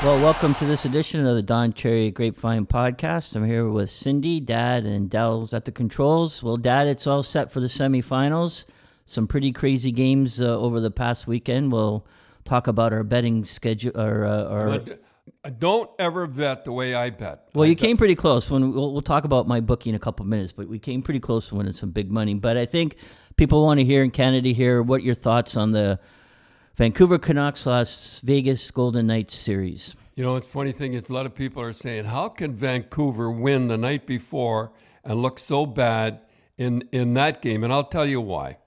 Well, welcome to this edition of the Don Cherry Grapevine podcast. I'm here with Cindy, Dad, and Dell's at the controls. Well, Dad, it's all set for the semifinals. Some pretty crazy games over the past weekend. We'll talk about our betting schedule. Don't ever bet the way I bet. Well, you came pretty close. We'll talk about MyBookie in a couple of minutes, but we came pretty close to winning some big money. But I think people want to hear in Canada here what your thoughts on the Vancouver Canucks Las Vegas Golden Knights series. You know, it's funny thing is a lot of people are saying, how can Vancouver win the night before and look so bad in that game? And I'll tell you why.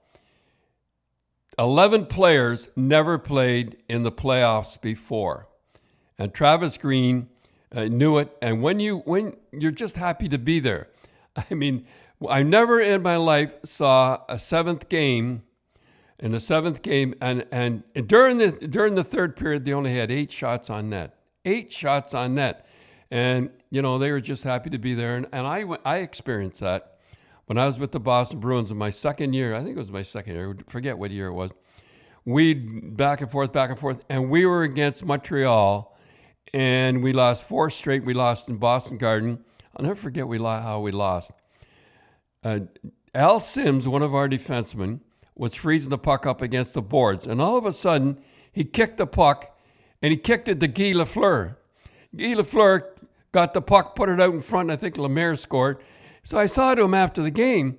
11 players never played in the playoffs before. And Travis Green knew it. And when you're just happy to be there. I mean, I never in my life saw a seventh game. In the seventh game, and during the third period, they only had 8 shots on net. 8 shots on net. And, you know, they were just happy to be there. And I experienced that when I was with the Boston Bruins in my second year. I think it was my second year. I forget what year it was. We back and forth. And we were against Montreal. And we lost 4 straight. We lost in Boston Garden. I'll never forget how we lost. Al Sims, one of our defensemen, was freezing the puck up against the boards. And all of a sudden, he kicked the puck, and he kicked it to Guy Lafleur. Guy Lafleur got the puck, put it out in front, and I think Lemaire scored. So I saw to him after the game,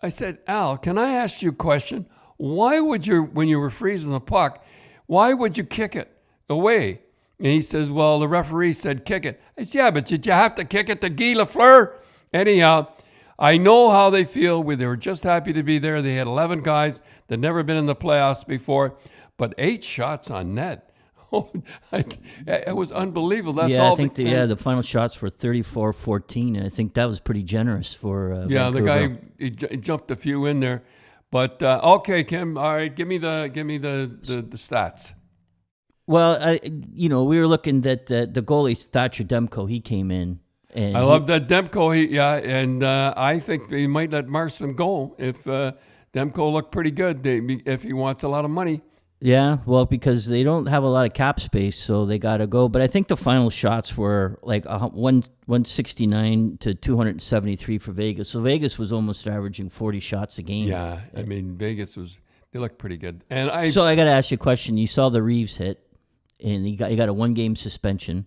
I said, Al, can I ask you a question? Why would you, when you were freezing the puck, why would you kick it away? And he says, well, the referee said kick it. I said, yeah, but did you have to kick it to Guy Lafleur? Anyhow, I know how they feel. They were just happy to be there. They had 11 guys that never been in the playoffs before, but 8 shots on net. Oh, it was unbelievable. That's all. I think the final shots were 34-14, and I think that was pretty generous for Vancouver. The guy he jumped a few in there, but okay, Kim. All right, give me the stats. Well, we were looking at the goalie Thatcher Demko. He came in. I love that Demko. I think he might let Marston go if Demko looked pretty good. If he wants a lot of money. Yeah, well, because they don't have a lot of cap space, so they got to go. But I think the final shots were like 169 to 273 for Vegas. So Vegas was almost averaging 40 shots a game. Yeah, I mean Vegas they looked pretty good. So I got to ask you a question. You saw the Reeves hit, and he got a 1-game suspension.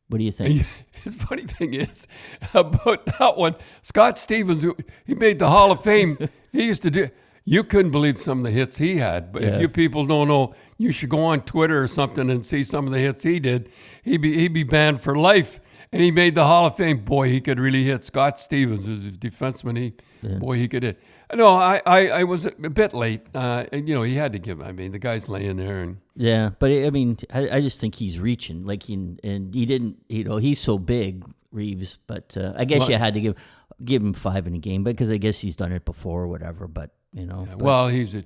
What do you think? The funny thing is about that one, Scott Stevens, he made the Hall of Fame. He used to do. You couldn't believe some of the hits he had. But if you people don't know, you should go on Twitter or something and see some of the hits he did. He'd be banned for life. And he made the Hall of Fame. Boy, he could really hit. Scott Stevens was a defenseman. He could hit. No, I was a bit late. He had to give. I mean, the guy's laying there, and but I mean, I just think he's reaching. And he didn't. He's so big, Reeves. But I guess you had to give him 5 in a game because I guess he's done it before or whatever. But he's a.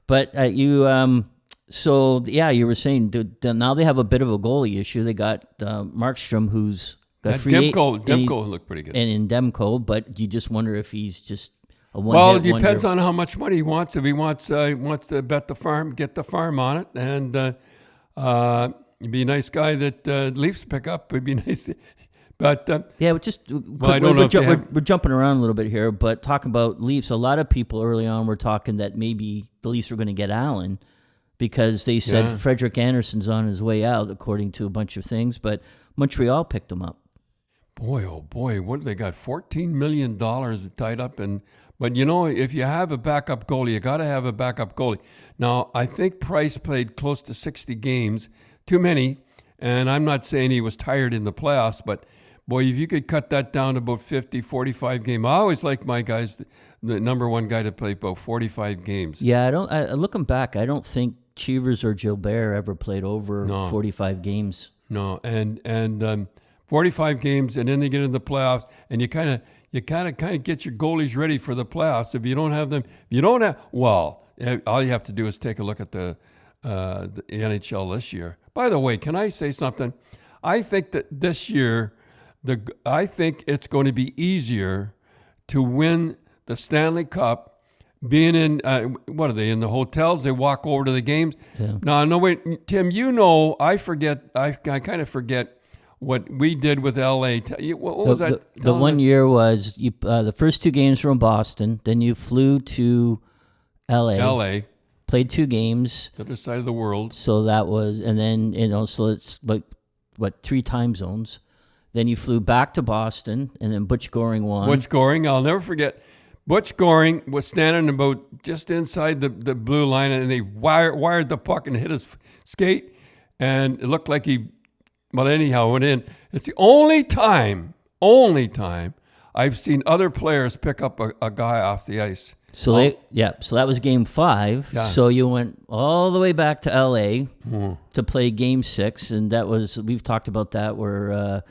But you. So you were saying now they have a bit of a goalie issue. They got Markstrom, who's got Demko looked pretty good, and in Demko, but you just wonder if he's just. It depends on how much money he wants. If he wants to bet the farm, get the farm on it, and he'd be a nice guy that Leafs pick up. Would be nice, but we're jumping around a little bit here. But talking about Leafs, a lot of people early on were talking that maybe the Leafs were going to get Allen because they said Frederik Andersen's on his way out, according to a bunch of things. But Montreal picked him up. Boy, oh boy, what they got? $14 million tied up in. But, if you have a backup goalie, you got to have a backup goalie. Now, I think Price played close to 60 games, too many, and I'm not saying he was tired in the playoffs, but, boy, if you could cut that down to about 50, 45 games. I always like my guys, the number one guy to play about 45 games. Yeah, looking back, I don't think Cheevers or Gilbert ever played over 45 games. No, and 45 games, and then they get in the playoffs, and you kind of get your goalies ready for the playoffs. If you don't have them, all you have to do is take a look at the NHL this year. By the way, can I say something? I think that this year, I think it's going to be easier to win the Stanley Cup being in, what are they, in the hotels? They walk over to the games. Yeah. No, wait, Tim, I kind of forget what we did with L.A. What was that? The one year was the first 2 games were in Boston. Then you flew to L.A. Played 2 games. The other side of the world. So that was, and then, so it's like, 3 time zones. Then you flew back to Boston, and then Butch Goring won. Butch Goring, I'll never forget. Butch Goring was standing about just inside the blue line, and they wired the puck and hit his skate, and it looked like anyhow, went in. It's the only time I've seen other players pick up a guy off the ice. So so that was Game 5. Yeah. So you went all the way back to LA to play Game 6, and that was, we've talked about that, where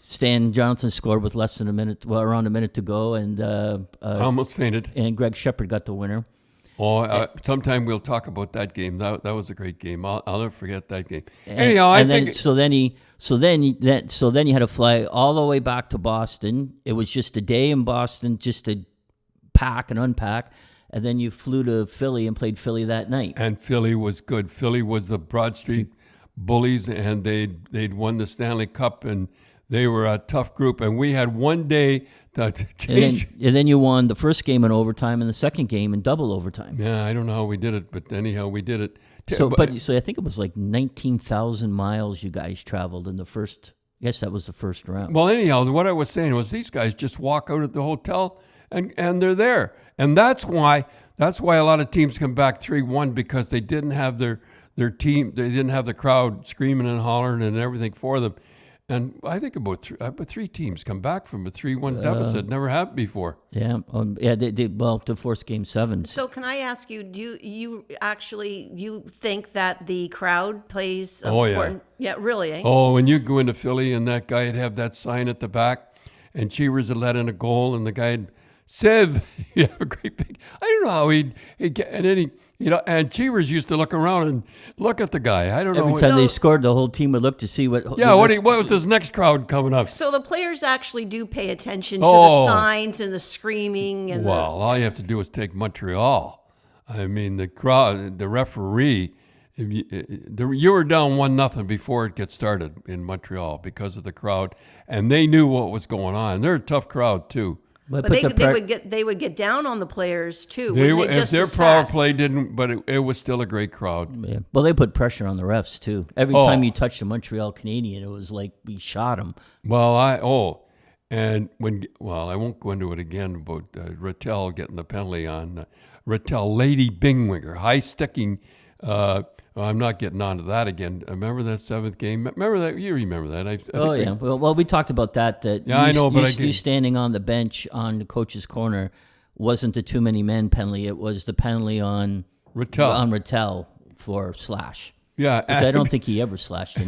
Stan Jonathan scored with less than around a minute to go, and I almost fainted. And Greg Shepard got the winner. Sometime we'll talk about that game. That was a great game. I'll never forget that game. So then you had to fly all the way back to Boston. It was just a day in Boston, just to pack and unpack, and then you flew to Philly and played Philly that night. And Philly was good. Philly was the Broad Street Bullies, and they'd won the Stanley Cup, and they were a tough group. And we had one day to change. And then you won the first game in overtime and the second game in double overtime. Yeah, I don't know how we did it, but anyhow, we did it. So I think it was like 19,000 miles you guys traveled in the first. I guess that was the first round. Well, anyhow, what I was saying was these guys just walk out at the hotel and they're there, and that's why a lot of teams come back 3-1, because they didn't have their team. They didn't have the crowd screaming and hollering and everything for them. And I think about 3 teams come back from a 3-1 deficit. Never happened before. Yeah, they to force Game 7. So can I ask you, do you think that the crowd plays important? Yeah, really, eh? Oh, when you go into Philly and that guy would have that sign at the back, and Cheevers had let in a goal, and the guy Sev, you have a great big. I don't know how he'd get, and then and Cheevers used to look around and look at the guy. I don't know. Every time they scored, the whole team would look to see what. Yeah, what was his next crowd coming up? So the players actually do pay attention to the signs and the screaming and. Well, all you have to do is take Montreal. I mean, the crowd, the referee. You were down 1-0 before it gets started in Montreal because of the crowd, and they knew what was going on. They're a tough crowd too. But they would get down on the players too. If their power play didn't, but it was still a great crowd. Yeah. Well, they put pressure on the refs too. Every time you touched a Montreal Canadian, it was like we shot them. Well, I won't go into it again about Rattel getting the penalty on Rattel, Lady Bingwinger, high sticking. I'm not getting onto that again. Remember that 7th game? Remember that? You remember that? Well, we talked about that. I know, but you standing on the bench on the coach's corner wasn't the too many men penalty. It was the penalty on Rattel for slash. Yeah, which I don't think he ever slashed him.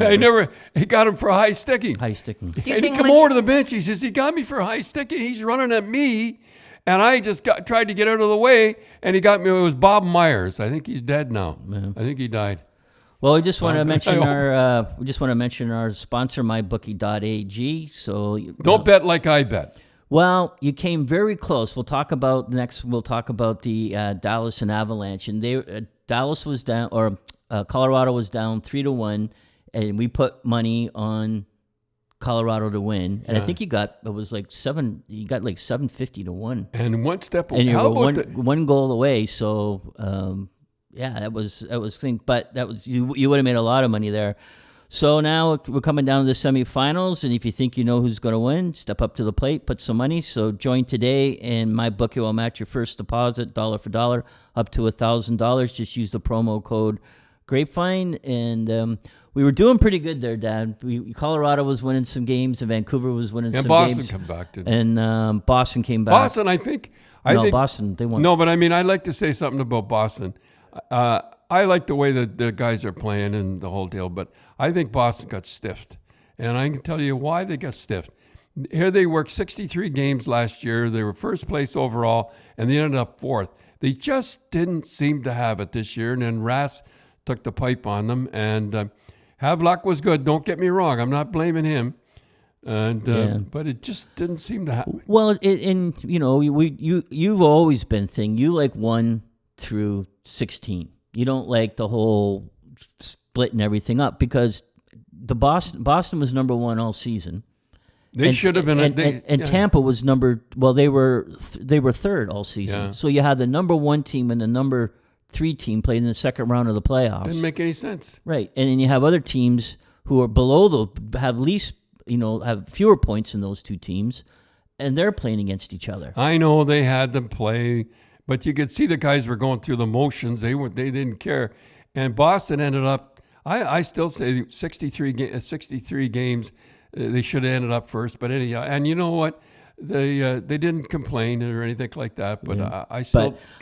He got him for high sticking. High sticking. And he come over to the bench. He says, he got me for high sticking. He's running at me. And I just tried to get out of the way, and he got me. It was Bob Myers. I think he's dead now. Yeah. I think he died. Well, we just want to mention our sponsor, MyBookie.ag. So don't bet like I bet. Well, you came very close. We'll talk about the Dallas and Avalanche, and Dallas was down, or Colorado was down 3-1, and we put money on Colorado to win, and I think you got like $750 to 1, and one step, and you were one goal away. So that was thing, but that was you would have made a lot of money there. So now we're coming down to the semifinals, and if you think you know who's going to win, step up to the plate, put some money. So join today, and MyBookie will match your first deposit dollar for dollar up to $1,000. Just use the promo code Grapevine, and we were doing pretty good there, Dad. Colorado was winning some games, and Vancouver was winning some Boston games. Come back, and Boston came back. Boston, I think Boston, they won. No, but I mean, I'd like to say something about Boston. I like the way that the guys are playing and the whole deal, but I think Boston got stiffed. And I can tell you why they got stiffed. Here they worked 63 games last year. They were first place overall, and they ended up 4th. They just didn't seem to have it this year, and then Rass took the pipe on them, and Hawerchuk was good. Don't get me wrong. I'm not blaming him. And but it just didn't seem to happen. Well, you've always been thing. You like 1 through 16. You don't like the whole splitting everything up because the Boston was number 1 all season. They should have been. And Tampa was they were third all season. Yeah. So you had the number 1 team and the number 3 team played in the second round of the playoffs. Didn't make any sense. Right, and then you have other teams who are below have fewer points than those 2 teams, and they're playing against each other. I know they had them play, but you could see the guys were going through the motions. They didn't care, and Boston ended up. I still say 63 games. They should have ended up first, but anyhow, and you know what? They didn't complain or anything like that, but I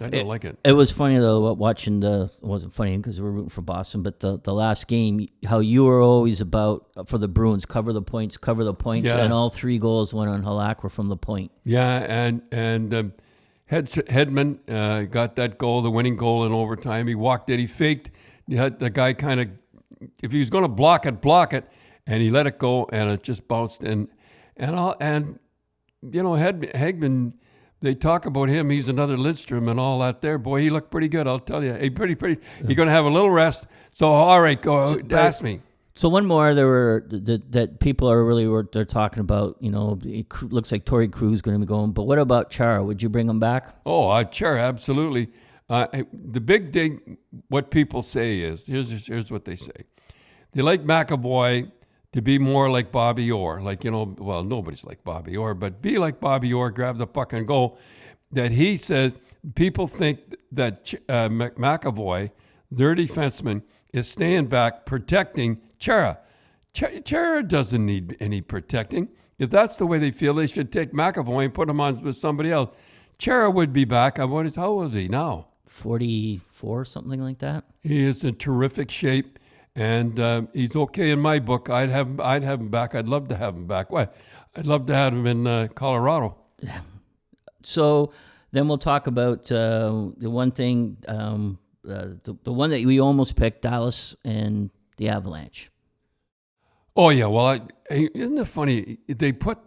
don't like it. It was funny though watching it wasn't funny because we were rooting for Boston, but the last game, how you were always about for the Bruins, cover the points, and all 3 goals went on Hawerchuk from the point. Yeah, and Hedman got that goal, the winning goal in overtime. He walked it, he faked. He had the guy kind of, if he was going to block it, and he let it go, and it just bounced in, and. You know, Hegman, they talk about him. He's another Lidstrom and all that there. Boy, he looked pretty good, I'll tell you. Hey, pretty. You're going to have a little rest. So, all right, go ask me. So one more there were that people are they're talking about, you know, it looks like Torrey Krug's going to be going. But what about Chara? Would you bring him back? Oh, Chara, absolutely. The big thing, what people say is, here's what they say. They like McAvoy to be more like Bobby Orr. Like, you know, well, nobody's like Bobby Orr, but be like Bobby Orr, grab the puck and go. That he says, people think that McAvoy, their defenseman, is staying back protecting Chara. Chara doesn't need any protecting. If that's the way they feel, they should take McAvoy and put him on with somebody else. Chara would be back. How old is he now? 44, something like that. He is in terrific shape. And he's okay in my book. I'd have him back. I'd love to have him back. Why? I'd love to have him in Colorado. So then we'll talk about the one thing, the one that we almost picked, Dallas and the Avalanche. Oh yeah, well, isn't it funny? They kept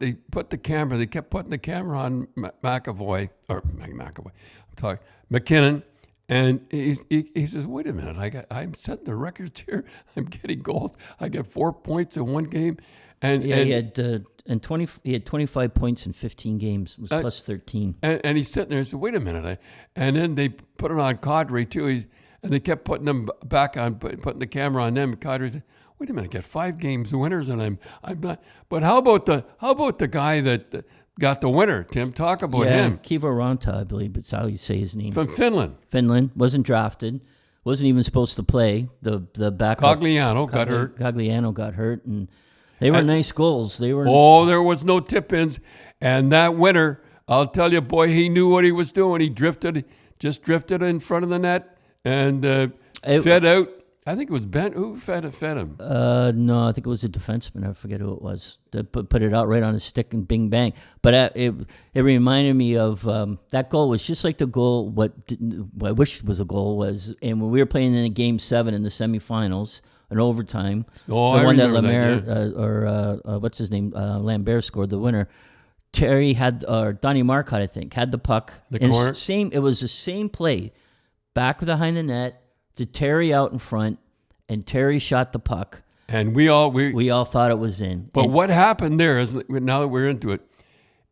putting the camera on McAvoy. I'm talking McKinnon. And he says, wait a minute, I'm setting the records here. I'm getting goals. I get 4 points in one game. And he had 25 points in 15 games. It was plus 13. And he's sitting there and said, wait a minute. And then they put it on Kadri too. And they kept putting them back on, putting the camera on them. And Kadri said, wait a minute, I get 5 games winners and I'm not. But how about the guy that got the winner? Tim, talk about him. Kiva Ranta, I believe that's how you say his name. From Finland. Wasn't drafted. Wasn't even supposed to play. The backup. Gagliano got hurt, and they were nice goals. They were. Oh, there was no tip-ins, and that winner, I'll tell you, boy, he knew what he was doing. He just drifted in front of the net and fed out. I think it was Ben. Who fed him? No, I think it was a defenseman. I forget who it was. That put it out right on his stick and bing bang. But it reminded me of that goal was just like the goal. What I wish was a goal was, and when we were playing in Game 7 in the semifinals in overtime, the one that Lemaire what's his name, Lambert scored the winner. Terry Donnie Marcotte, I think, had the puck. The corner. It was the same play, back behind the net. To Terry out in front, and Terry shot the puck. And we all thought it was in. But what happened there is, now that we're into it,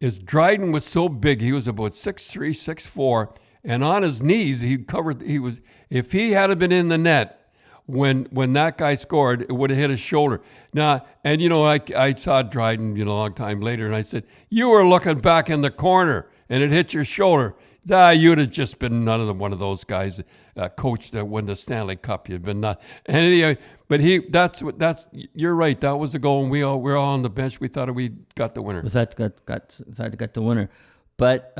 is Dryden was so big. He was about 6'3", 6'4", and on his knees if he had been in the net when that guy scored, it would have hit his shoulder. Now, and you know, I saw Dryden, you know, a long time later, and I said, you were looking back in the corner and it hit your shoulder. You'd have just been one of those guys, coach that won the Stanley Cup. You'd been not. And anyway, but you're right. That was the goal, and we're all on the bench. We thought we got the winner. Got the winner, but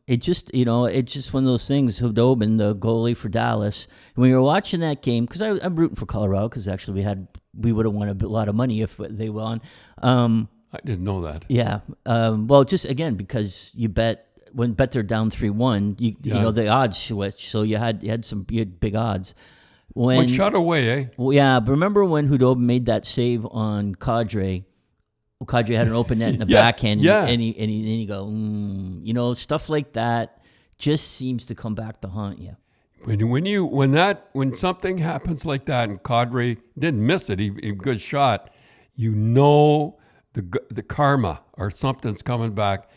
it's just one of those things. Hudobin, the goalie for Dallas, and when you're watching that game, because I'm rooting for Colorado, because actually we would have won a lot of money if they won. I didn't know that. Yeah. Well, just again because you bet. When they're down 3-1, you know the odds switch, so you had big odds. One shot away, eh? Well, yeah, but remember when Hudobin made that save on Kadri Kadri had an open net in the backhand, and you go, stuff like that just seems to come back to haunt you. When something happens like that, and Kadri didn't miss it, he good shot, the karma or something's coming back.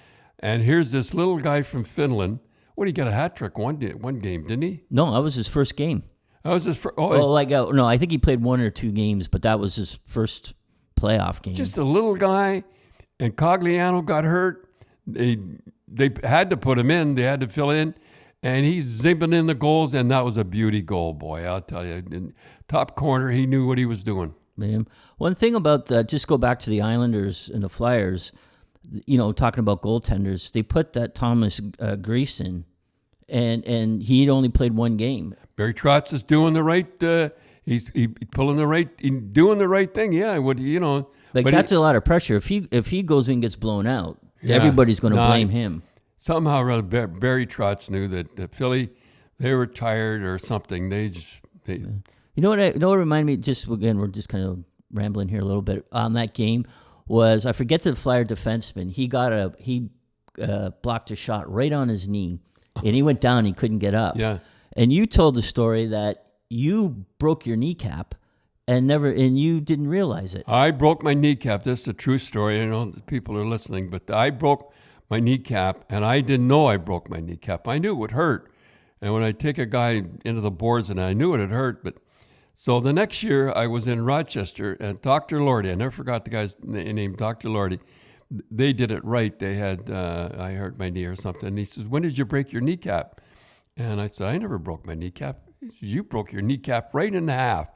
And here's this little guy from Finland. What, he got a hat trick one game, didn't he? No, that was his first game. That was his first. No, I think he played 1 or 2 games, but that was his first playoff game. Just a little guy, and Cogliano got hurt. They had to put him in. They had to fill in, and he's zipping in the goals, and that was a beauty goal, boy. I'll tell you, in top corner, he knew what he was doing. Man, one thing about just go back to the Islanders and the Flyers. Talking about goaltenders, they put that Thomas Greiss in, and he'd only played 1 game. Barry Trotz is doing the right. He's pulling the right, doing the right thing. Yeah, that's a lot of pressure. If he goes in and gets blown out, everybody's going to blame him. Somehow, Barry Trotz knew that Philly, they were tired or something. They. You know what reminded me? Just again, we're just kind of rambling here a little bit on that game. Was I forget the Flyer defenseman? He blocked a shot right on his knee, and he went down. He couldn't get up. Yeah. And you told the story that you broke your kneecap, and you didn't realize it. I broke my kneecap. This is a true story. I know people are listening, but I broke my kneecap, and I didn't know I broke my kneecap. I knew it would hurt, and when I take a guy into the boards, and I knew it would hurt, but. So the next year, I was in Rochester, and Dr. Lordy, I never forgot the guy's name, Dr. Lordy. They did it right. They had, I hurt my knee or something. And he says, when did you break your kneecap? And I said, I never broke my kneecap. He says, you broke your kneecap right in half.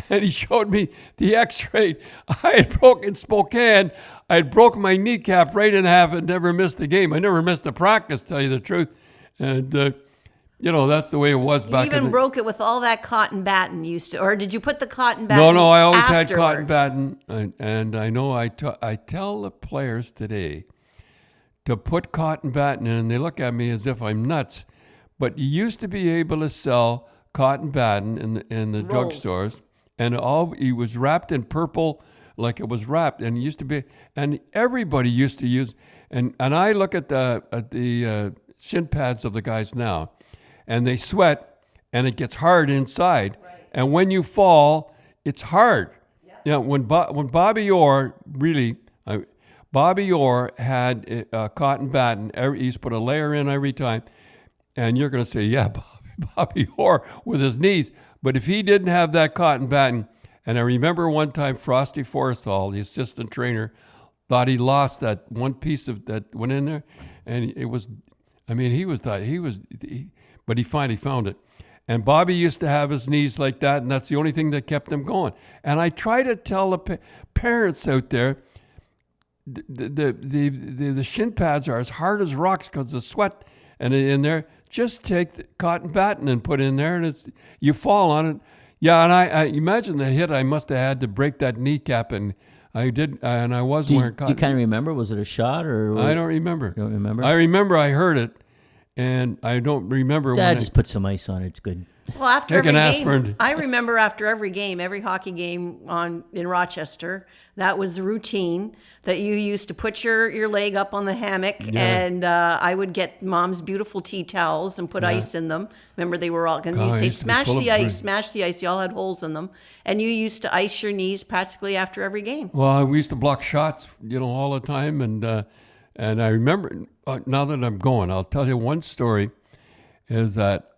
And he showed me the x-ray. I had broken Spokane. I had broken my kneecap right in half and never missed a game. I never missed a practice, to tell you the truth. And, that's the way it was back then. You even broke it with all that cotton batting or did you put the cotton batting No, I always afterwards? had cotton batting. And I know I tell the players today to put cotton batting in, and they look at me as if I'm nuts. But you used to be able to sell cotton batting in the drugstores, and it was wrapped in purple like it was wrapped. And it used to be, and everybody used to use, and I look at the shin pads of the guys now, and they sweat, and it gets hard inside. Right. And when you fall, it's hard. Yep. When Bobby Orr had cotton batting, he used to put a layer in every time, and you're going to say, yeah, Bobby Orr with his knees. But if he didn't have that cotton batting, and I remember one time Frosty Forrestal, the assistant trainer, thought he lost that one piece of that went in there, and it was, but he finally found it. And Bobby used to have his knees like that, and that's the only thing that kept him going. And I try to tell the parents out there, the shin pads are as hard as rocks because the sweat and in there. Just take the cotton batting and put in there, and you fall on it. Yeah, and I imagine the hit I must have had to break that kneecap, and I did, and I wasn't wearing cotton. Do you kind of remember? Was it a shot or? I don't remember. You don't remember? I remember I heard it. And I don't remember when just put some ice on it. It's good. Well, after every game, I remember after every game, every hockey game in Rochester, that was the routine that you used to put your leg up on the hammock, and I would get Mom's beautiful tea towels and put ice in them. Remember, they were all going to say, smash the ice. You all had holes in them. And you used to ice your knees practically after every game. Well, we used to block shots, all the time, and I remember, now that I'm going, I'll tell you one story, is that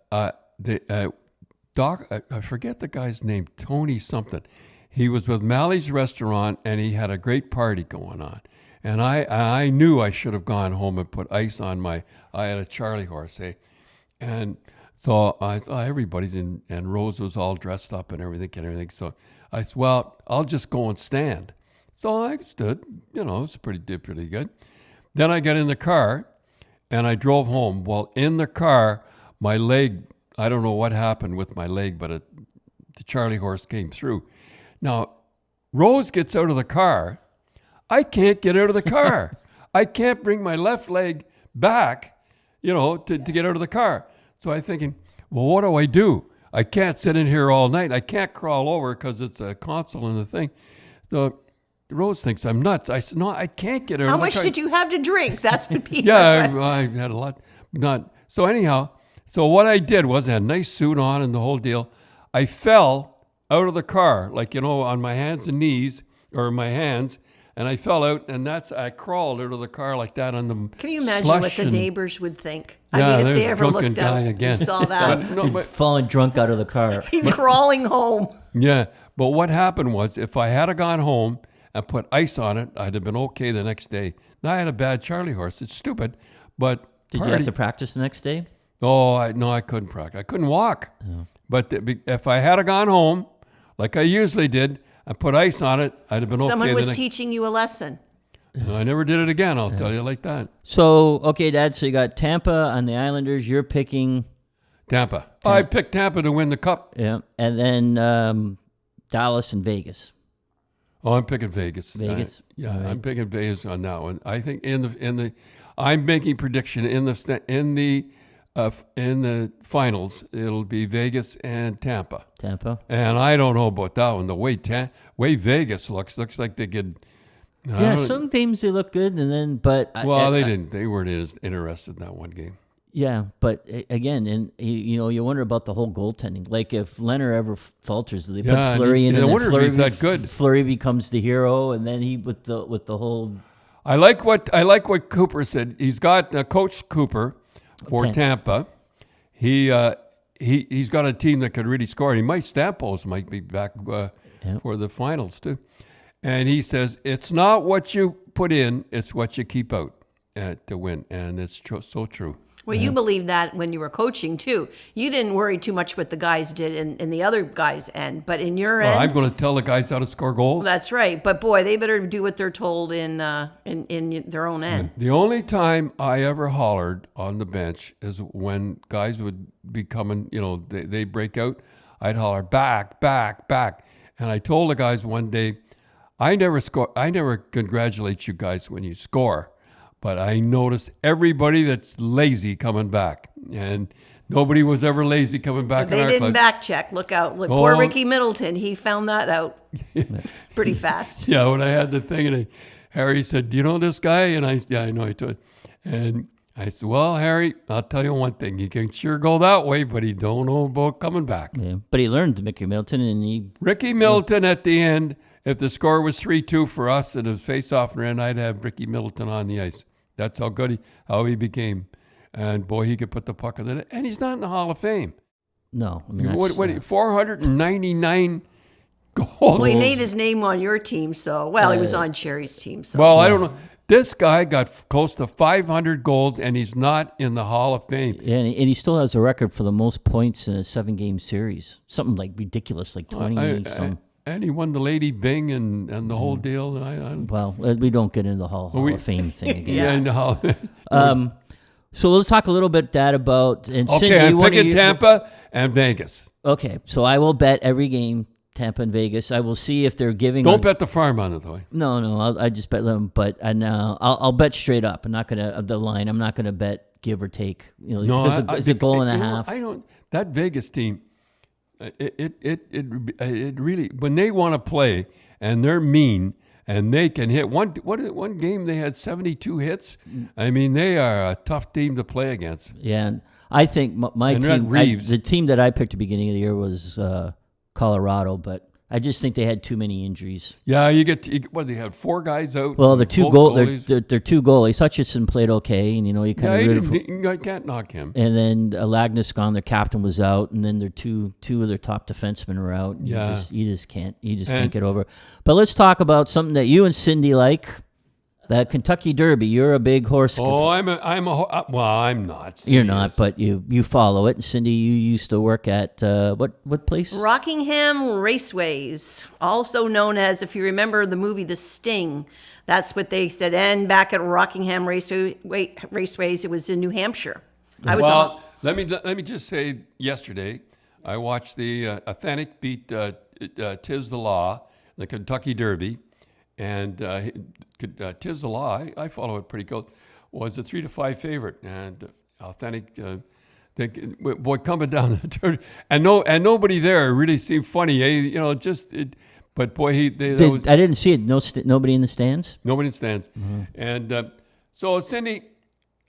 Doc, I forget the guy's name, Tony something. He was with Mally's Restaurant, and he had a great party going on. And I knew I should have gone home and put ice on I had a Charlie horse, and so I saw everybody's in, and Rose was all dressed up and everything. So I said, well, I'll just go and stand. So I stood, it was pretty good. Then I got in the car, and I drove home. Well, in the car, my leg, I don't know what happened with my leg, but the Charlie horse came through. Now, Rose gets out of the car. I can't get out of the car. I can't bring my left leg back, to get out of the car. So I'm thinking, well, what do I do? I can't sit in here all night. I can't crawl over because it's a console and the thing. So Rose thinks I'm nuts. I said, no, I can't get her. How much did you have to drink? That's what people. Yeah, I had a lot. So anyhow, so what I did was I had a nice suit on and the whole deal. I fell out of the car, like, on my hands and knees, or my hands, and I fell out, and I crawled out of the car like that on the Can you imagine what the neighbors would think? Yeah, if they ever looked guy out again. and saw that. He's falling drunk out of the car. He's crawling home. Yeah, but what happened was, if I had gone home and put ice on it, I'd have been okay the next day. Now I had a bad Charlie horse. It's stupid, but Did you have to practice the next day? Oh, I couldn't practice. I couldn't walk. No. But if I had gone home, like I usually did, I put ice on it, I'd have been okay. Someone was teaching you a lesson. I never did it again, I'll tell you like that. So, okay, Dad, so you got Tampa on the Islanders. You're picking... Tampa. I picked Tampa to win the Cup. Yeah, and then Dallas and Vegas. Oh, I'm picking Vegas. Vegas? Yeah, right. I'm picking Vegas on that one. I think I'm making prediction in the finals, it'll be Vegas and Tampa. And I don't know about that one. The way Vegas looks like they could. Some teams they look good, and then they weren't as interested in that one game. Yeah, but again, and you wonder about the whole goaltending. Like if Leonard ever falters, they put Fleury in, and I wonder if he's that good. Fleury becomes the hero, and then he with the whole. I like what Cooper said. He's got Coach Cooper for Tampa. He's got a team that could really score. Stamkos might be back for the finals too. And he says it's not what you put in, it's what you keep out to win, and it's so true. Well, you believed that when you were coaching, too. You didn't worry too much what the guys did in the other guys' end. But in your end... I'm going to tell the guys how to score goals. That's right. But, boy, they better do what they're told in their own end. The only time I ever hollered on the bench is when guys would be coming, they break out. I'd holler, back, back, back. And I told the guys one day, I never congratulate you guys when you score. But I noticed everybody that's lazy coming back, and nobody was ever lazy coming back. They didn't back check. Look out! Look, poor Ricky Middleton. He found that out pretty fast. Yeah, when I had the thing, and Harry said, "Do you know this guy?" And I know he told. And I said, "Well, Harry, I'll tell you one thing. He can sure go that way, but he don't know about coming back." Yeah, but he learned Ricky Middleton, and Ricky Middleton at the end. If the score was 3-2 for us and it was face-off and I'd have Ricky Middleton on the ice. That's how good he became. And, boy, he could put the puck in the net. And he's not in the Hall of Fame. No. I mean, 499 goals. Well, he made his name on your team, he was on Cherry's team. So. Well, I don't know. This guy got close to 500 goals, and he's not in the Hall of Fame. Yeah, and he still has a record for the most points in a 7-game series. Something like ridiculous, like 20-some. And he won the Lady Bing and the whole deal. Well, we don't get into the Hall of Fame thing again. So let's talk a little bit, Dad, about... And okay, Cindy, I'm picking Tampa and Vegas. Okay, so I will bet every game, Tampa and Vegas. I will see if they're giving... Don't bet the farm on it, though. No, I just bet them. But I'll bet straight up. I'm not going to... The line, I'm not going to bet give or take. It's a goal and a half. That Vegas team... It really, when they want to play and they're mean and they can hit one game they had 72 hits. I mean, they are a tough team to play against. Yeah, and I think my team, the team that I picked at the beginning of the year was Colorado, but I just think they had too many injuries. Yeah, they had 4 guys out. Well, they're two goalies. They're two goalies. Hutchinson played okay, and you kind I can't knock him. And then Lagnaskon, their captain, was out, and then their two of their top defensemen are out. Yeah, you just can't get over. But let's talk about something that you and Cindy like. The Kentucky Derby. You're a big horse. Oh, I'm not. Cindy You're not, but you follow it. And Cindy, you used to work at what place? Rockingham Raceways, also known as, if you remember the movie The Sting, that's what they said. And back at Rockingham Raceways, it was in New Hampshire. Let me just say, yesterday I watched the Authentic beat Tiz the Law, the Kentucky Derby. And Tiz the Law, I follow it pretty close, was a 3-5 favorite. And Authentic, coming down the turn. And nobody there really seemed funny. But boy, I didn't see it. Nobody in the stands. Nobody in the stands. And so, Cindy,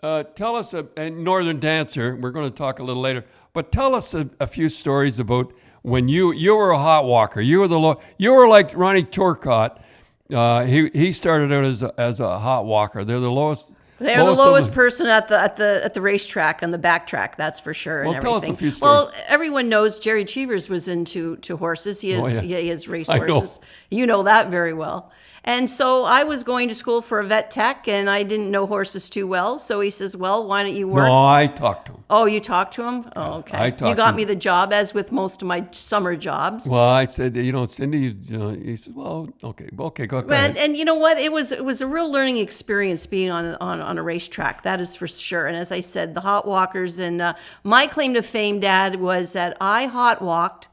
tell us and Northern Dancer. We're going to talk a little later, but tell us a few stories about when you were a hot walker. You were like Ronnie Turcotte. He started out as a hot walker. They're the lowest. They're the lowest person at the racetrack on the backtrack, that's for sure. Well, and tell everything. us a few stories. Well, everyone knows Jerry Cheevers was into horses. He has race horses. You know that very well. And so I was going to school for a vet tech, and I didn't know horses too well. So he says, "Well, why don't you work?" No, I talked to him. Oh, you talked to him? Oh, okay. You got me the job, as with most of my summer jobs. Well, I said, Cindy, he said, well, okay, go ahead. And you know what? It was a real learning experience being on a racetrack. That is for sure. And as I said, the hot walkers, and my claim to fame, Dad, was that I hot walked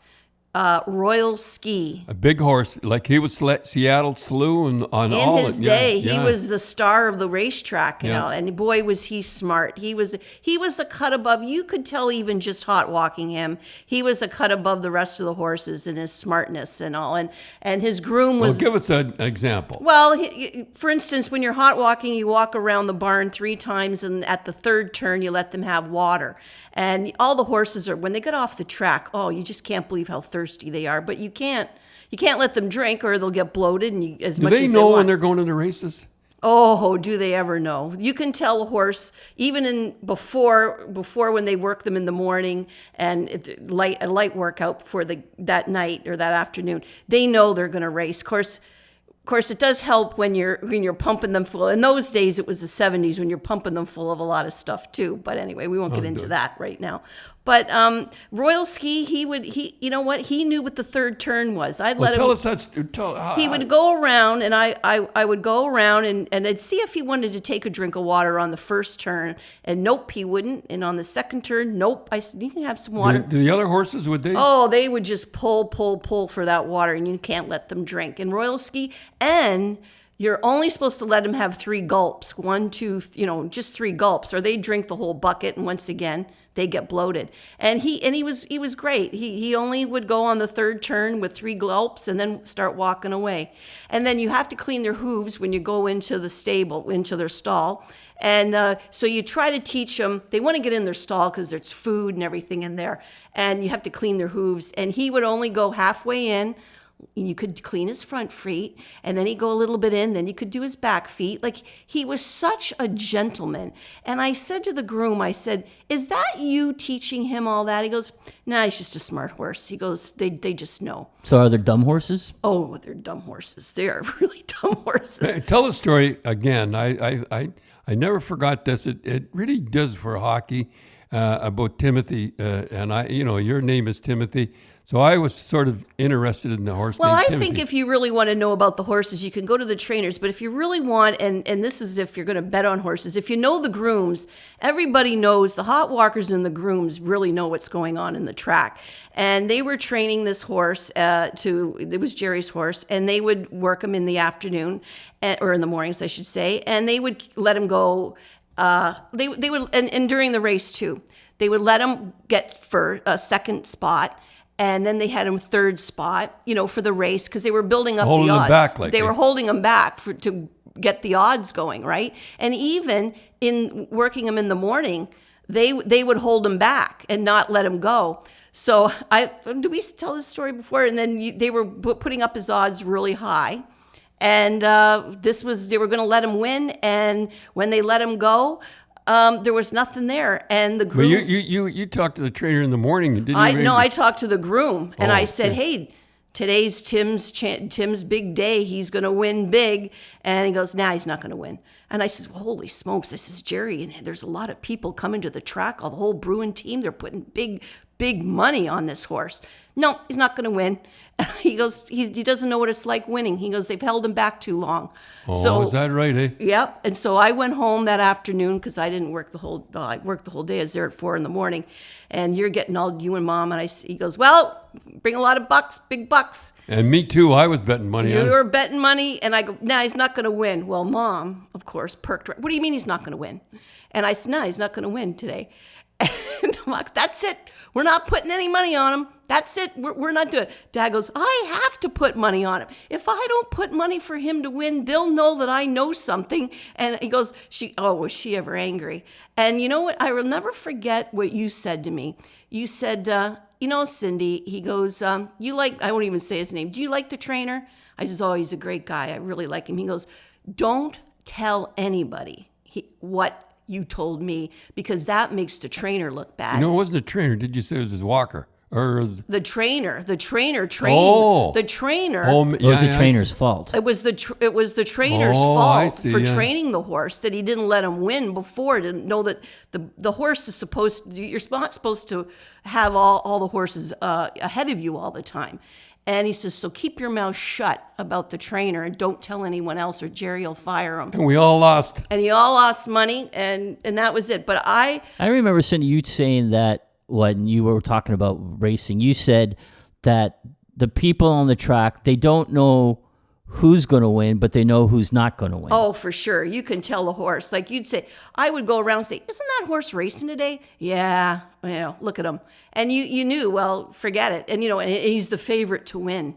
Royal Ski. A big horse, like he was Seattle Slew and on in all his day. He was the star of the racetrack, you know, and boy was he smart. He was a cut above. You could tell even just hot walking him, he was a cut above the rest of the horses in his smartness and all. And his groom was. Well, give us an example. Well, for instance, when you're hot walking, you walk around the barn 3 times, and at the 3rd turn, you let them have water. And all the horses are, when they get off the track, oh, you just can't believe how thirsty they are. But you can't let them drink, or they'll get bloated and as much as they want. Do they know when they're going into races? Oh, do they ever know? You can tell a horse even before when they work them in the morning and a light workout before that night or that afternoon. They know they're going to race. Of course, it does help when you're pumping them full. In those days, it was the 70s when you're pumping them full of a lot of stuff too. But anyway, we won't get into that right now. But Royal Ski, you know what? He knew what the 3rd turn was. He would go around, and I would go around and I'd see if he wanted to take a drink of water on the 1st turn, and nope, he wouldn't. And on the 2nd turn, nope. I said, you can have some water. Do the other horses, would they? Oh, they would just pull for that water, and you can't let them drink. And Royal Ski, and you're only supposed to let them have 3 gulps. 1, 2, just 3 gulps, or they drink the whole bucket, and once again, they get bloated. And he was great. He only would go on the 3rd turn with 3 gulps and then start walking away. And then you have to clean their hooves when you go into the stable, into their stall. And so you try to teach them, they want to get in their stall because there's food and everything in there. And you have to clean their hooves. And he would only go halfway in. You could clean his front feet, and then he'd go a little bit in, then you could do his back feet. Like, he was such a gentleman. And I said to the groom, I said, is that you teaching him all that? He goes, nah, he's just a smart horse. He goes, they just know. So are there dumb horses? Oh, they're dumb horses. They are really dumb horses. Hey, tell the story again. I never forgot this. It really does for hockey about Timothy. And your name is Timothy. So I was sort of interested in the horse. Well, I Timothy. think if you really want to know about the horses, you can go to the trainers. But if you really want, and this is if you're going to bet on horses, if you know the grooms, everybody knows, the hot walkers and the grooms really know what's going on in the track. And they were training this horse it was Jerry's horse, and they would work him in the afternoon, or in the mornings, I should say, and they would let him go. They would, and during the race too, they would let him get for a 2nd spot. And then they had him 3rd spot, for the race, because they were building up the odds. They were holding him back to get the odds going, right? And even in working him in the morning, they would hold him back and not let him go. So did we tell this story before? And then they were putting up his odds really high. And they were going to let him win. And when they let him go, there was nothing there, and the groom. But you talked to the trainer in the morning, didn't you? I talked to the groom, and I said, "Hey, today's Tim's big day. He's going to win big." And he goes, "Nah, he's not going to win." And I says, well, "Holy smokes!" I says, "Jerry, and there's a lot of people coming to the track. All the whole Bruin team. They're putting big money on this horse. No, he's not going to win." He goes, he doesn't know what it's like winning. He goes, they've held him back too long. Oh, is that right, eh? Yep. And so I went home that afternoon because I didn't work I worked the whole day. I was there at 4 a.m. And you're getting all, you and Mom. And he goes, well, bring a lot of bucks, big bucks. And me too. I was betting money on it. You were betting money. And I go, nah, he's not going to win. Well, Mom, of course, perked. What do you mean he's not going to win? And I said, nah, he's not going to win today. And I'm like, that's it. We're not putting any money on him. That's it. We're not doing it. Dad goes, I have to put money on him. If I don't put money for him to win, they'll know that I know something. And he goes, was she ever angry? And you know what? I will never forget what you said to me. You said, Cindy, he goes, I won't even say his name. Do you like the trainer? I says, oh, he's a great guy. I really like him. He goes, don't tell anybody what you told me, because that makes the trainer look bad. No, it wasn't the trainer. Did you say it was his walker? Or the trainer trained. Oh. The trainer. It was the trainer's fault. It was the trainer's fault for training the horse, that he didn't let him win before. Didn't know that the horse is you're not supposed to have all the horses ahead of you all the time. And he says, so keep your mouth shut about the trainer and don't tell anyone else, or Jerry will fire him. And we all lost. And he all lost money, and that was it. But I remember you saying that when you were talking about racing. You said that the people on the track, they don't know who's going to win, but they know who's not going to win. Oh, for sure. You can tell the horse. Like you'd say, I would go around and say, isn't that horse racing today? Yeah, look at him. And you knew, well, forget it. And, and he's the favorite to win.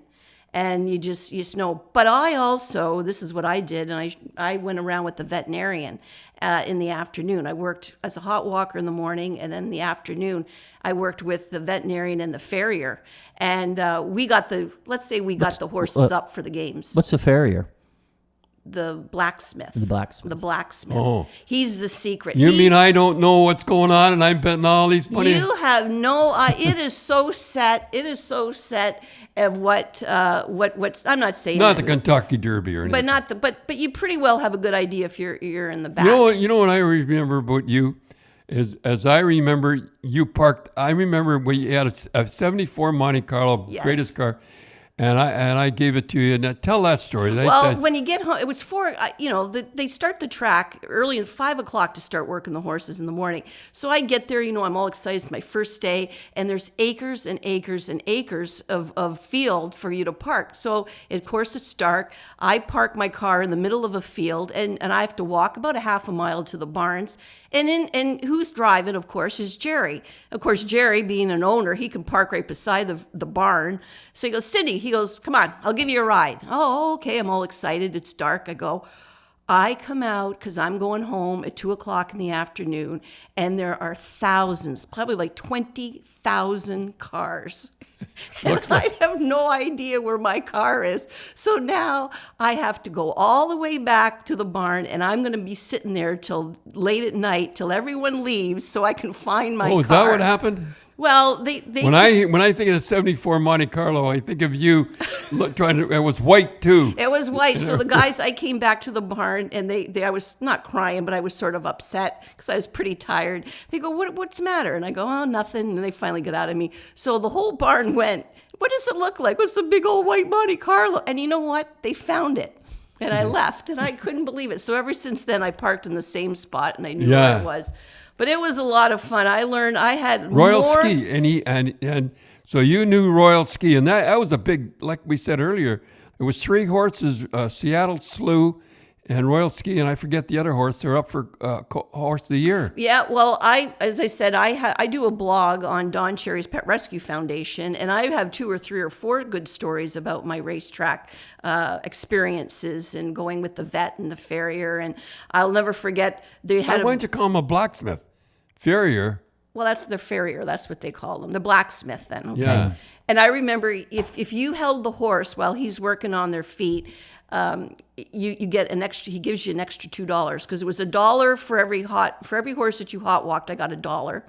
And you just know. But I also, this is what I did, and I went around with the veterinarian in the afternoon. I worked as a hot walker in the morning, and then in the afternoon, I worked with the veterinarian and the farrier. And we got the horses up for the games. What's the farrier? The blacksmith. The blacksmith. Oh. He's the secret. You mean I don't know what's going on and I'm betting all these money? You have no it is so set. It is so set of what's I'm not saying not the Kentucky Derby or anything. But you pretty well have a good idea if you're in the back. You know what I remember about you is, as I remember, you parked. I remember we had a 74 Monte Carlo, yes. Greatest car. And I gave it to you. And tell that story. When you get home, it was they start the track early at 5 o'clock to start working the horses in the morning. So I get there, I'm all excited. It's my first day, and there's acres and acres and acres of field for you to park. So of course it's dark. I park my car in the middle of a field, and I have to walk about a half a mile to the barns. And who's driving, of course, is Jerry. Of course, Jerry, being an owner, he can park right beside the barn. So he goes, Cindy, he goes, come on, I'll give you a ride. Oh, okay, I'm all excited. It's dark. I come out because I'm going home at 2 o'clock in the afternoon, and there are thousands, probably like 20,000 cars. And I have no idea where my car is. So now I have to go all the way back to the barn, and I'm going to be sitting there till late at night, till everyone leaves, so I can find my car. Oh, is that what happened? Well, when I think of the 74 Monte Carlo, I think of you it was white too. It was white. So the guys, I came back to the barn, and I was not crying, but I was sort of upset because I was pretty tired. They go, what's the matter? And I go, oh, nothing. And they finally get out of me. So the whole barn went, what does it look like? What's the big old white Monte Carlo? And you know what? They found it. And I left, and I couldn't believe it. So ever since then, I parked in the same spot, and I knew where it was. But it was a lot of fun. I learned. I had Royal Ski, and so you knew Royal Ski, and that was a big, like we said earlier. It was 3 horses: Seattle Slew, and Royal Ski, and I forget the other horse. They're up for Horse of the Year. Yeah, well, as I said, I do a blog on Don Cherry's Pet Rescue Foundation, and I have 2 or 3 or 4 good stories about my racetrack experiences and going with the vet and the farrier. And I'll never forget they had. Why don't you call him a blacksmith? Farrier. Well, that's the farrier. That's what they call them. The blacksmith then. Okay. Yeah. And I remember if you held the horse while he's working on their feet, you get an extra. He gives you an extra $2 because it was $1 for every horse that you hot walked. I got $1,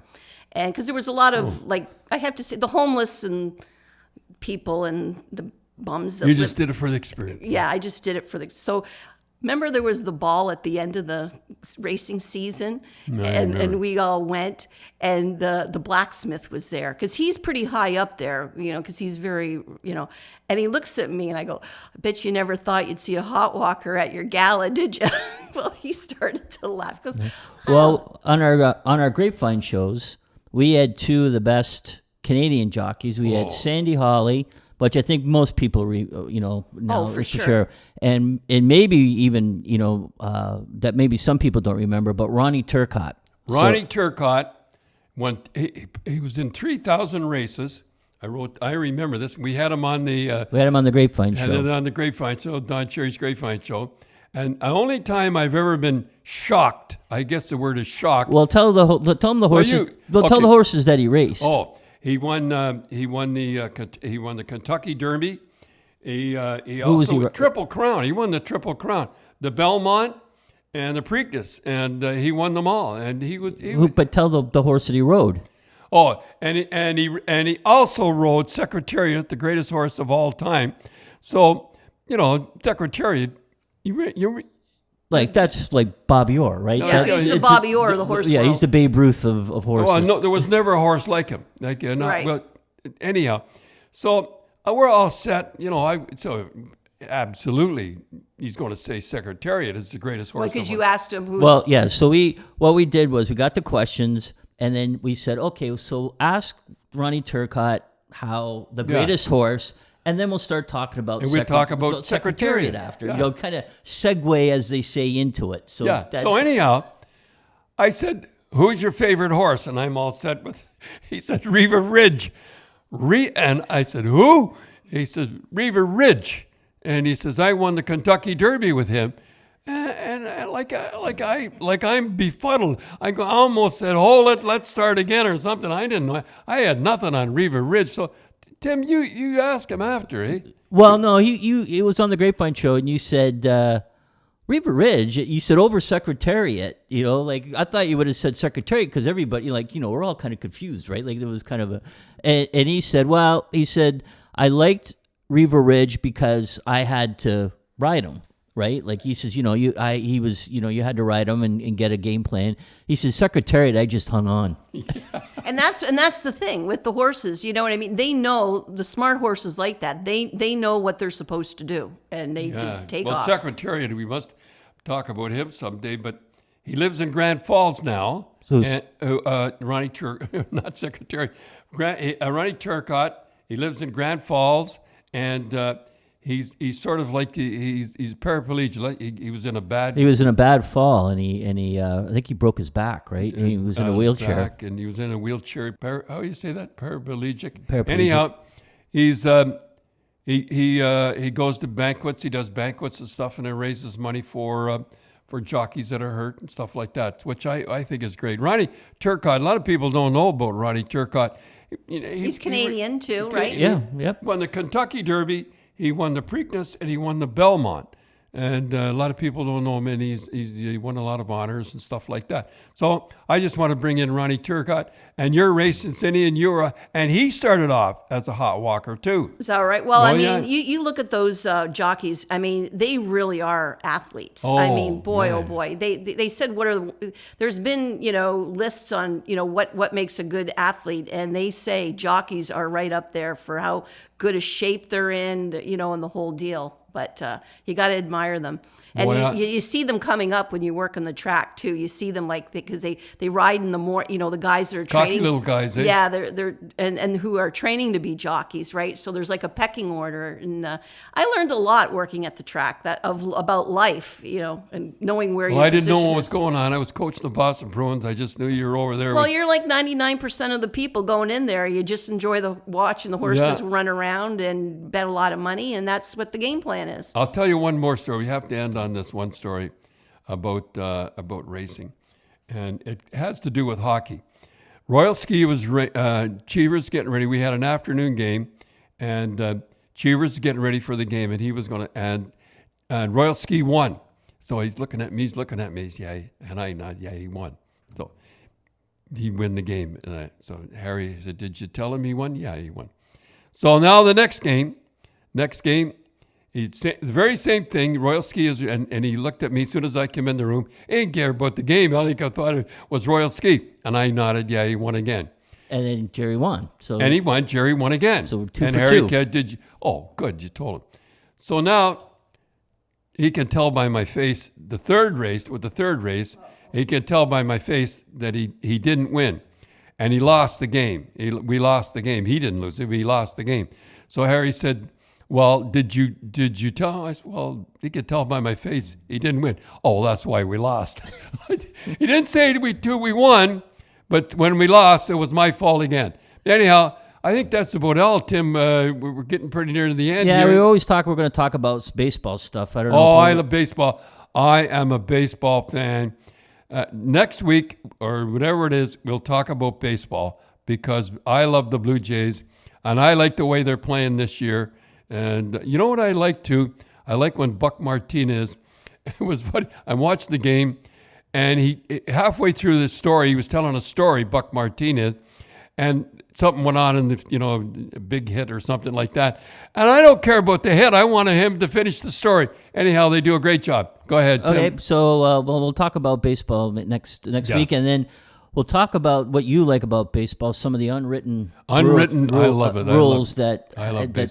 and because there was a lot of I have to say the homeless and people and the bums. That you just did it for the experience. Yeah, I just did it for so. Remember, there was the ball at the end of the racing season, and we all went, and the blacksmith was there because he's pretty high up there, because he's very, and he looks at me and I go, I bet you never thought you'd see a hot walker at your gala, did you? Well, he started to laugh. Goes, well, on our Grapevine shows, we had 2 of the best Canadian jockeys. We had Sandy Hawley, which I think most people, know for sure. And maybe even, that maybe some people don't remember, but Ronnie Turcotte. Turcotte he was in 3,000 races. I remember this. We had him on the Grapevine show. And on the Grapevine show, Don Cherry's Grapevine show. And the only time I've ever been shocked, I guess the word is shocked. Well, tell him the horses. Tell the horses that he raced. Oh, he won the Kentucky Derby. He also Triple Crown. He won the Triple Crown, the Belmont, and the Preakness, and he won them all. And But tell the horse that he rode. Oh, and he also rode Secretariat, the greatest horse of all time. So Secretariat. That's like Bobby Orr, right? Yeah, he's the Bobby Orr of the horse world. He's the Babe Ruth of horses. Well, no, there was never a horse like him. Right. Well, anyhow, so we're all set. Absolutely, he's going to say Secretariat is the greatest horse. Because you asked him who. Well, yeah. So what we did was we got the questions, and then we said, okay, so ask Ronnie Turcotte how the greatest horse. And then we'll start talking about Secretariat after. Yeah. Kind of segue, as they say, into it. So So anyhow, I said, "Who's your favorite horse?" And I'm all set with. He said, "Riva Ridge." And I said, "Who?" He said, "Riva Ridge." And he says, "I won the Kentucky Derby with him." And like I'm befuddled. I almost said, "Hold it, let's start again" or something. I didn't know. I had nothing on Riva Ridge, so. Tim, you asked him after, eh? Well, no, it was on the Grapevine show, and you said Riva Ridge. You said over Secretariat. I thought you would have said Secretariat because everybody, we're all kind of confused, right? Like there was kind of a, and he said, I liked Riva Ridge because I had to ride him. Right, like he says, you had to ride him and get a game plan. He says, Secretariat, I just hung on. And that's the thing with the horses. You know what I mean? They know, the smart horses like that. They know what they're supposed to do, and they take off. Well, Secretariat, we must talk about him someday. But he lives in Grand Falls now. Ronnie not Secretariat, Ronnie Turcotte. He lives in Grand Falls, and. He's sort of like he's paraplegic. He was in a bad fall, and he I think he broke his back, right? And he was in a wheelchair. And he was in a wheelchair. How do you say that? Paraplegic. Anyhow, he's he goes to banquets. He does banquets and stuff, and then raises money for jockeys that are hurt and stuff like that, which I think is great. Ronnie Turcotte. A lot of people don't know about Ronnie Turcotte. He's Canadian too, right? Yeah. Yep. Won the Kentucky Derby. He won the Preakness and he won the Belmont. And a lot of people don't know him, and he won a lot of honors and stuff like that. So I just want to bring in Ronnie Turcotte, and you're racing Cindy and Eura, and he started off as a hot walker too. Is that right? Well, you look at those jockeys. I mean, they really are athletes. Boy. They said there's been lists on what makes a good athlete, and they say jockeys are right up there for how good a shape they're in, and the whole deal. But you got to admire them. And you see them coming up when you work on the track, too. You see them because they ride in the the guys that are training. Cocky little guys, eh? Yeah, they're and who are training to be jockeys, right? So there's like a pecking order. And I learned a lot working at the track about life, and knowing where your position is. Well, I didn't know what was going on. I was coaching the Boston Bruins. I just knew you were over there. Well, you're like 99% of the people going in there. You just enjoy watching the horses run around and bet a lot of money, and that's what the game plan is. I'll tell you one more story. We have to end on this one story about racing, and it has to do with hockey. Royal Ski was Cheever's getting ready. We had an afternoon game, and Cheever's getting ready for the game, and he was going to and Royal Ski won. So he's looking at me. And I nod. Yeah, he won. So he won the game. And so Harry said, "Did you tell him he won?" Yeah, he won. So now the next game. The very same thing. Royal Ski is, and he looked at me as soon as I came in the room. He didn't care about the game. All he thought it was Royal Ski. And I nodded, yeah, he won again. And then Jerry won. And he won. Jerry won again. So 2 and for Harry 2. Did you? Oh, good. You told him. So now he can tell by my face. With the third race, he can tell by my face that he didn't win, and he lost the game. We lost the game. He didn't lose it. We lost the game. So Harry said, "Well, did you tell him?" I said, "Well, he could tell by my face he didn't win." "Oh, that's why we lost." He didn't say we won, But when we lost, it was my fault again. Anyhow, I think that's about all, Tim. We're getting pretty near to the end here. Yeah, we always we're going to talk about baseball stuff. I don't know. Oh, I love baseball. I am a baseball fan. Next week, or whatever it is, we'll talk about baseball because I love the Blue Jays, and I like the way they're playing this year. And you know what I like, too? I like when Buck Martinez, it was funny, I watched the game, and he halfway through the story, he was telling a story, Buck Martinez, and something went on in the, a big hit or something like that. And I don't care about the hit. I want him to finish the story. Anyhow, they do a great job. Go ahead, Tim. Okay, so we'll talk about baseball next week, and then we'll talk about what you like about baseball, some of the unwritten I love it. rules that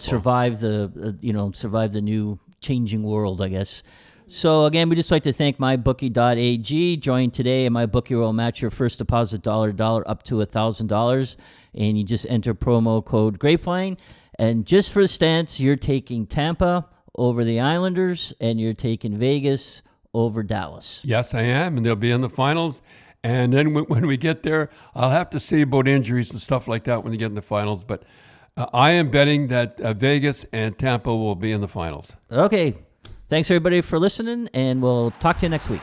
survive survive the new changing world, I guess. So again, we just like to thank MyBookie.ag. Join today, and MyBookie will match your first deposit dollar up to $1,000, and you just enter promo code Grapevine. And just for the stance, you're taking Tampa over the Islanders, and you're taking Vegas over Dallas. Yes, I am, and they'll be in the finals. And then when we get there, I'll have to see about injuries and stuff like that when they get in the finals. But I am betting that Vegas and Tampa will be in the finals. Okay. Thanks, everybody, for listening, and we'll talk to you next week.